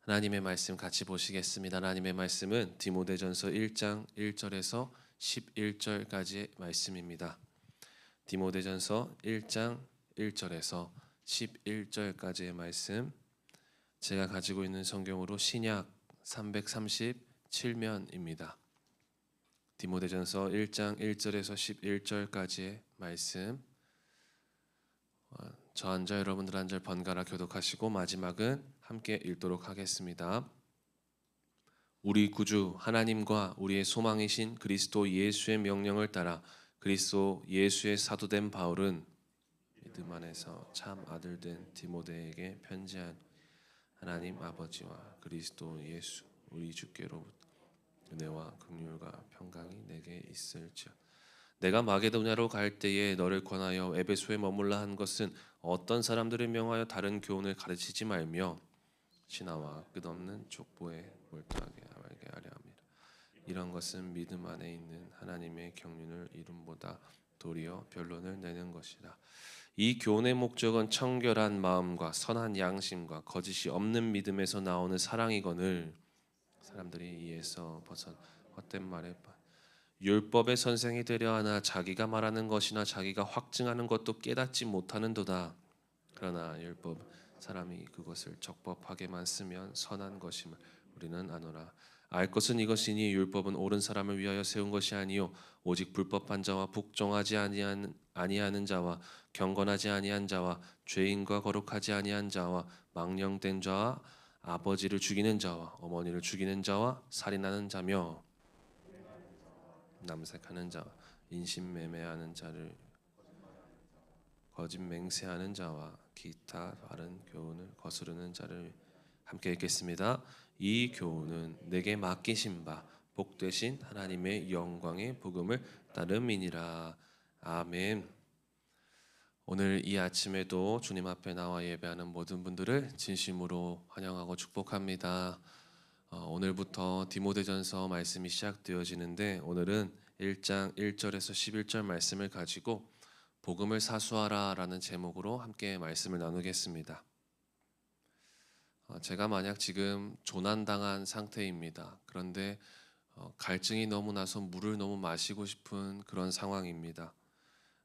하나님의 말씀 같이 보시겠습니다. 하나님의 말씀은 디모데전서 1장 1절에서 11절까지의 말씀입니다. 디모데전서 1장 1절에서 11절까지의 말씀, 제가 가지고 있는 성경으로 신약 337면입니다. 디모데전서 1장 1절에서 11절까지의 말씀, 저 한 절 여러분들 한 절 번갈아 교독하시고 마지막은 함께 읽도록 하겠습니다. 우리 구주 하나님과 우리의 소망이신 그리스도 예수의 명령을 따라 그리스도 예수의 사도된 바울은 믿음 안에서 참 아들 된 디모데에게 편지한 하나님 아버지와 그리스도 예수 우리 주께로부터 은혜와 긍휼과 평강이 내게 있을지어다. 내가 마게도냐로 갈 때에 너를 권하여 에베소에 머물라 한 것은 어떤 사람들을 명하여 다른 교훈을 가르치지 말며 신화와 끝없는 족보에 몰두하게 하려 함이라. 이런 것은 믿음 안에 있는 하나님의 경륜을 이름보다 도리어 변론을 내는 것이라. 이 교훈의 목적은 청결한 마음과 선한 양심과 거짓이 없는 믿음에서 나오는 사랑이거늘 사람들이 이에서 벗어 헛된 말에 율법의 선생이 되려 하나 자기가 말하는 것이나 자기가 확증하는 것도 깨닫지 못하는도다. 그러나 율법 사람이 그것을 적법하게만 쓰면 선한 것임을 우리는 아노라. 알 것은 이것이니 율법은 옳은 사람을 위하여 세운 것이 아니요 오직 불법한 자와 북종하지 아니하는 자와 경건하지 아니한 자와 죄인과 거룩하지 아니한 자와 망령된 자와 아버지를 죽이는 자와 어머니를 죽이는 자와 살인하는 자며 남색하는 자와 인신매매하는 자를 거짓 맹세하는 자와 기타 바른 교훈을 거스르는 자를 함께 읽겠습니다. 이 교훈은 내게 맡기신 바 복되신 하나님의 영광의 복음을 따름이니라. 아멘. 오늘 이 아침에도 주님 앞에 나와 예배하는 모든 분들을 진심으로 환영하고 축복합니다. 오늘부터 디모데전서 말씀이 시작되어지는데 오늘은 1장 1절에서 11절 말씀을 가지고 복음을 사수하라 라는 제목으로 함께 말씀을 나누겠습니다. 제가 만약 지금 조난당한 상태입니다. 그런데 갈증이 너무 나서 물을 너무 마시고 싶은 그런 상황입니다.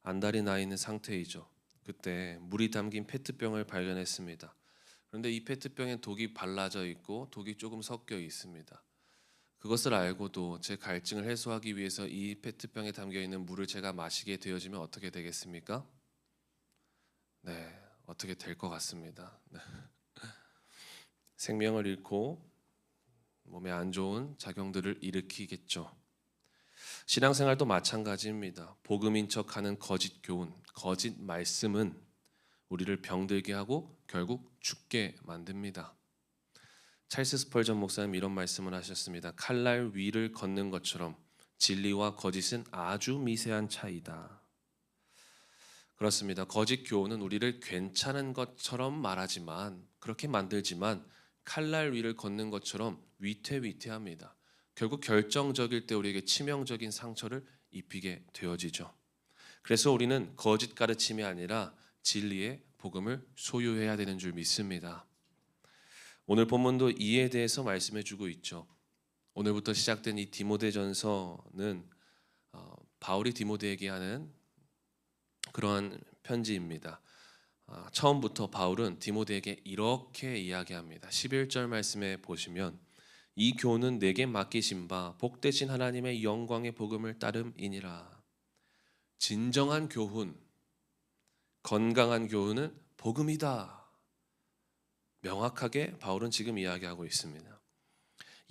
안달이 나 있는 상태이죠. 그때 물이 담긴 페트병을 발견했습니다. 그런데 이 페트병에 독이 발라져 있고 독이 조금 섞여 있습니다. 그것을 알고도 제 갈증을 해소하기 위해서 이 페트병에 담겨 있는 물을 제가 마시게 되어지면 어떻게 되겠습니까? 네, 어떻게 될 것 같습니다. 네. 생명을 잃고 몸에 안 좋은 작용들을 일으키겠죠. 신앙생활도 마찬가지입니다. 복음인 척하는 거짓 교훈, 거짓 말씀은 우리를 병들게 하고 결국 죽게 만듭니다. 찰스 스펄전 목사님 이런 말씀을 하셨습니다. 칼날 위를 걷는 것처럼 진리와 거짓은 아주 미세한 차이다. 그렇습니다. 거짓 교훈은 우리를 괜찮은 것처럼 말하지만 그렇게 만들지만 칼날 위를 걷는 것처럼 위태위태합니다. 결국 결정적일 때 우리에게 치명적인 상처를 입히게 되어지죠. 그래서 우리는 거짓 가르침이 아니라 진리의 복음을 소유해야 되는 줄 믿습니다. 오늘 본문도 이에 대해서 말씀해 주고 있죠. 오늘부터 시작된 이 디모데전서는 바울이 디모데에게 하는 그러한 편지입니다. 처음부터 바울은 디모데에게 이렇게 이야기합니다. 11절 말씀에 보시면 이 교훈은 내게 맡기신 바 복되신 하나님의 영광의 복음을 따름이니라. 진정한 교훈, 건강한 교훈은 복음이다. 명확하게 바울은 지금 이야기하고 있습니다.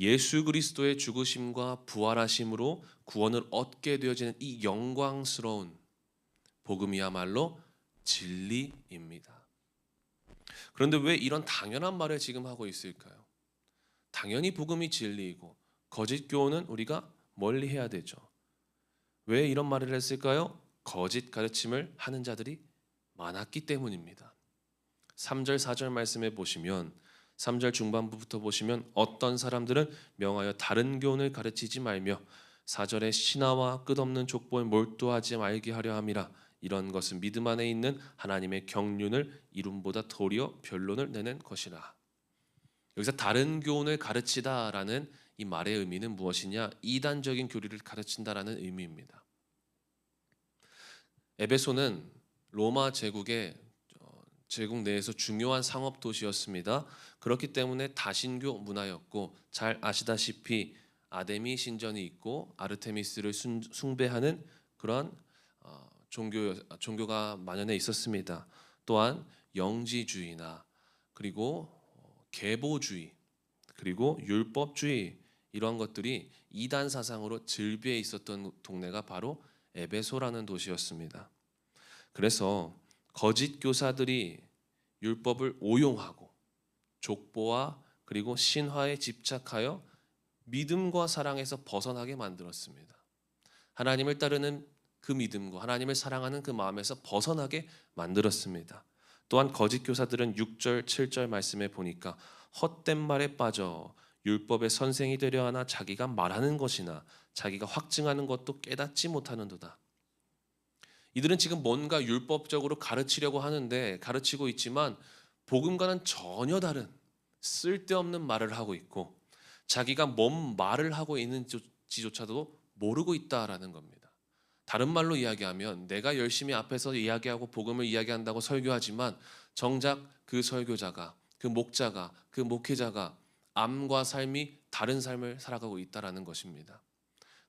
예수 그리스도의 죽으심과 부활하심으로 구원을 얻게 되어지는 이 영광스러운 복음이야말로 진리입니다. 그런데 왜 이런 당연한 말을 지금 하고 있을까요? 당연히 복음이 진리이고 거짓 교훈은 우리가 멀리 해야 되죠. 왜 이런 말을 했을까요? 거짓 가르침을 하는 자들이 많았기 때문입니다. 3절 4절 말씀에 보시면 3절 중반부부터 보시면 어떤 사람들은 명하여 다른 교훈을 가르치지 말며 4절에 신화와 끝없는 족보에 몰두하지 말게 하려 함이라. 이런 것은 믿음 안에 있는 하나님의 경륜을 이름보다 도리어 변론을 내는 것이라. 여기서 다른 교훈을 가르치다라는 이 말의 의미는 무엇이냐? 이단적인 교리를 가르친다라는 의미입니다. 에베소는 로마 제국의 제국 내에서 중요한 상업 도시였습니다. 그렇기 때문에 다신교 문화였고, 잘 아시다시피 아데미 신전이 있고 아르테미스를 숭배하는 그런 종교가 만연해 있었습니다. 또한 영지주의나 그리고 계보주의 그리고 율법주의, 이러한 것들이 이단 사상으로 즐비해 있었던 동네가 바로 에베소라는 도시였습니다. 그래서 거짓 교사들이 율법을 오용하고 족보와 그리고 신화에 집착하여 믿음과 사랑에서 벗어나게 만들었습니다. 하나님을 따르는 그 믿음과 하나님을 사랑하는 그 마음에서 벗어나게 만들었습니다. 또한 거짓 교사들은 6절, 7절 말씀에 보니까 헛된 말에 빠져 율법의 선생이 되려 하나 자기가 말하는 것이나 자기가 확증하는 것도 깨닫지 못하는도다. 이들은 지금 뭔가 율법적으로 가르치려고 하는데 가르치고 있지만 복음과는 전혀 다른 쓸데없는 말을 하고 있고, 자기가 뭔 말을 하고 있는지조차도 모르고 있다라는 겁니다. 다른 말로 이야기하면 내가 열심히 앞에서 이야기하고 복음을 이야기한다고 설교하지만 정작 그 설교자가, 그 목자가, 그 목회자가 암과 삶이 다른 삶을 살아가고 있다라는 것입니다.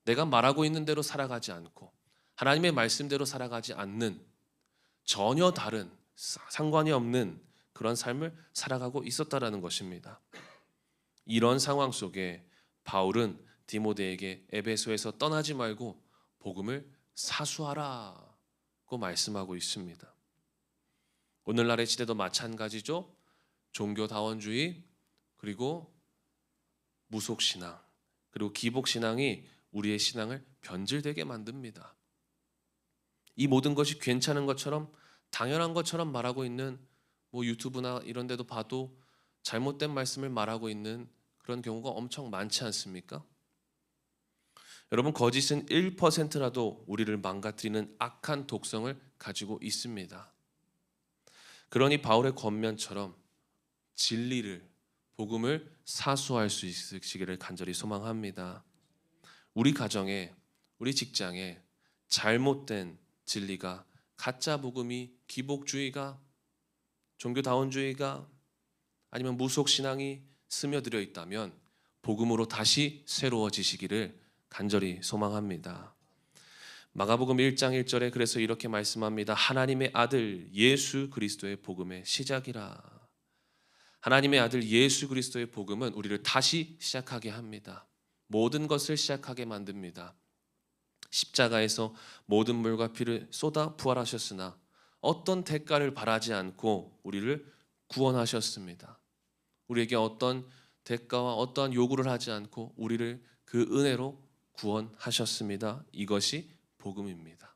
내가 말하고 있는 대로 살아가지 않고 하나님의 말씀대로 살아가지 않는, 전혀 다른, 상관이 없는 그런 삶을 살아가고 있었다라는 것입니다. 이런 상황 속에 바울은 디모데에게 에베소에서 떠나지 말고 복음을 사수하라고 말씀하고 있습니다. 오늘날의 시대도 마찬가지죠. 종교다원주의 그리고 무속신앙 그리고 기복신앙이 우리의 신앙을 변질되게 만듭니다. 이 모든 것이 괜찮은 것처럼 당연한 것처럼 말하고 있는 유튜브나 이런 데도 봐도 잘못된 말씀을 말하고 있는 그런 경우가 엄청 많지 않습니까? 여러분, 거짓은 1%라도 우리를 망가뜨리는 악한 독성을 가지고 있습니다. 그러니 바울의 권면처럼 진리를, 복음을 사수할 수 있으시기를 간절히 소망합니다. 우리 가정에, 우리 직장에 잘못된 진리가, 가짜 복음이, 기복주의가, 종교다원주의가 아니면 무속신앙이 스며들어 있다면 복음으로 다시 새로워지시기를 간절히 소망합니다. 마가복음 1장 1절에 그래서 이렇게 말씀합니다. 하나님의 아들 예수 그리스도의 복음의 시작이라. 하나님의 아들 예수 그리스도의 복음은 우리를 다시 시작하게 합니다. 모든 것을 시작하게 만듭니다. 십자가에서 모든 물과 피를 쏟아 부활하셨으나 어떤 대가를 바라지 않고 우리를 구원하셨습니다. 우리에게 어떤 대가와 어떠한 요구를 하지 않고 우리를 그 은혜로 구원하셨습니다. 이것이 복음입니다.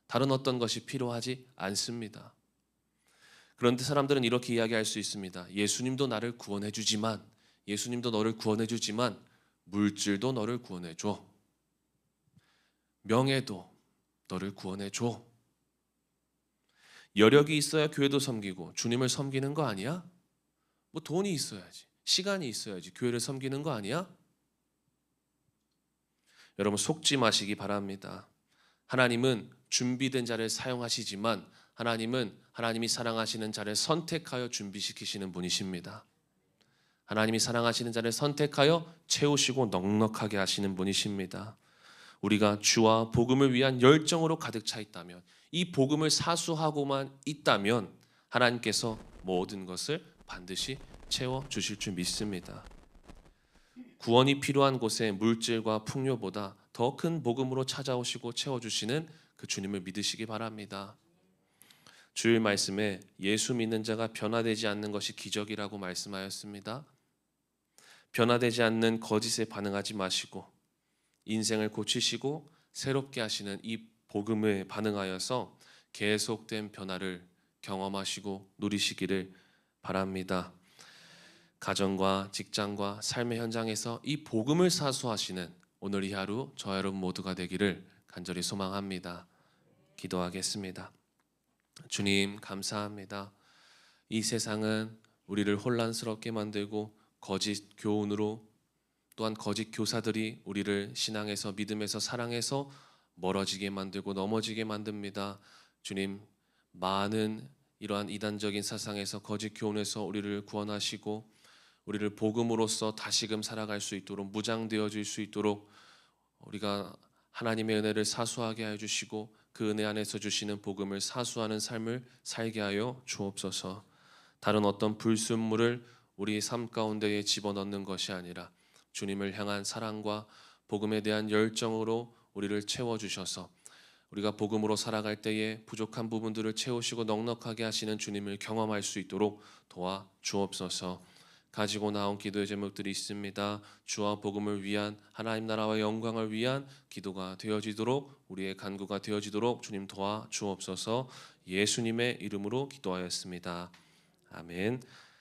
다른 어떤 것이 필요하지 않습니다. 그런데 사람들은 이렇게 이야기할 수 있습니다. 예수님도 나를 구원해 주지만, 예수님도 너를 구원해 주지만 물질도 너를 구원해 줘. 명예도 너를 구원해 줘. 여력이 있어야 교회도 섬기고 주님을 섬기는 거 아니야? 돈이 있어야지, 시간이 있어야지 교회를 섬기는 거 아니야? 여러분, 속지 마시기 바랍니다. 하나님은 준비된 자를 사용하시지만 하나님은 하나님이 사랑하시는 자를 선택하여 준비시키시는 분이십니다. 하나님이 사랑하시는 자를 선택하여 채우시고 넉넉하게 하시는 분이십니다. 우리가 주와 복음을 위한 열정으로 가득 차 있다면, 이 복음을 사수하고만 있다면 하나님께서 모든 것을 반드시 채워주실 줄 믿습니다. 구원이 필요한 곳에 물질과 풍요보다 더 큰 복음으로 찾아오시고 채워주시는 그 주님을 믿으시기 바랍니다. 주일 말씀에 예수 믿는 자가 변화되지 않는 것이 기적이라고 말씀하였습니다. 변화되지 않는 거짓에 반응하지 마시고 인생을 고치시고 새롭게 하시는 이 복음에 반응하여서 계속된 변화를 경험하시고 누리시기를 바랍니다. 가정과 직장과 삶의 현장에서 이 복음을 사수하시는 오늘 이 하루 저와 여러분 모두가 되기를 간절히 소망합니다. 기도하겠습니다. 주님, 감사합니다. 이 세상은 우리를 혼란스럽게 만들고 거짓 교훈으로 또한 거짓 교사들이 우리를 신앙에서 믿음에서 사랑에서 멀어지게 만들고 넘어지게 만듭니다. 주님, 많은 이러한 이단적인 사상에서 거짓 교훈에서 우리를 구원하시고 우리를 복음으로써 다시금 살아갈 수 있도록 무장되어질 수 있도록 우리가 하나님의 은혜를 사수하게 하여 주시고 그 은혜 안에서 주시는 복음을 사수하는 삶을 살게 하여 주옵소서. 다른 어떤 불순물을 우리 삶 가운데에 집어넣는 것이 아니라 주님을 향한 사랑과 복음에 대한 열정으로 우리를 채워주셔서 우리가 복음으로 살아갈 때에 부족한 부분들을 채우시고 넉넉하게 하시는 주님을 경험할 수 있도록 도와 주옵소서. 가지고 나온 기도의 제목들이 있습니다. 주와 복음을 위한 하나님 나라와 영광을 위한 기도가 되어지도록 우리의 간구가 되어지도록 주님 도와 주옵소서. 예수님의 이름으로 기도하였습니다. 아멘.